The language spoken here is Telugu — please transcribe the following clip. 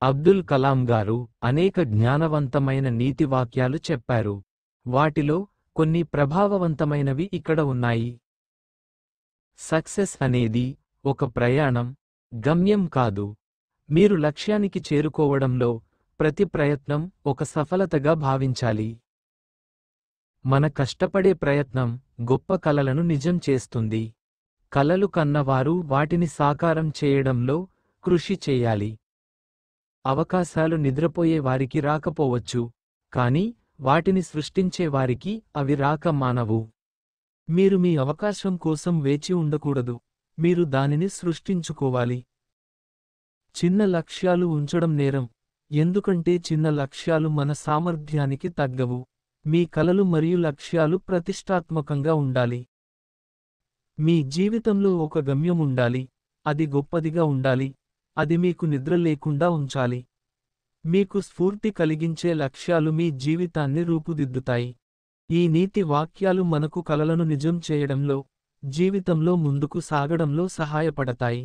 అబ్దుల్ కలాం గారు అనేక జ్ఞానవంతమైన నీతి వాక్యాలు చెప్పారు. వాటిలో కొన్ని ప్రభావవంతమైనవి ఇక్కడ ఉన్నాయి. సక్సెస్ అనేది ఒక ప్రయాణం, గమ్యం కాదు. మీరు లక్ష్యానికి చేరుకోవడంలో ప్రతి ప్రయత్నం ఒక సఫలతగా భావించాలి. మన కష్టపడే ప్రయత్నం గొప్ప కలలను నిజం చేస్తుంది. కలలు కన్నవారు వాటిని సాకారం చేయడంలో కృషి చేయాలి. అవకాశాలు నిద్రపోయే వారికి రాకపోవచ్చు, కానీ వాటిని సృష్టించే వారికి అవి రాక మానవు. మీరు మీ అవకాశం కోసం వేచి ఉండకూడదు, మీరు దానిని సృష్టించుకోవాలి. చిన్న లక్ష్యాలు ఉంచడం నేరం, ఎందుకంటే చిన్న లక్ష్యాలు మన సామర్థ్యానికి తగ్గవు. మీ కలలు మరియు లక్ష్యాలు ప్రతిష్టాత్మకంగా ఉండాలి. మీ జీవితంలో ఒక గమ్యం ఉండాలి, అది గొప్పదిగా ఉండాలి, అది మీకు నిద్ర లేకుండా ఉంచాలి. మీకు స్ఫూర్తి కలిగించే లక్ష్యాలు మీ జీవితాన్ని రూపుదిద్దుతాయి. ఈ నీతి వాక్యాలు మనకు కలలను నిజం చేయడంలో, జీవితంలో ముందుకు సాగడంలో సహాయపడతాయి.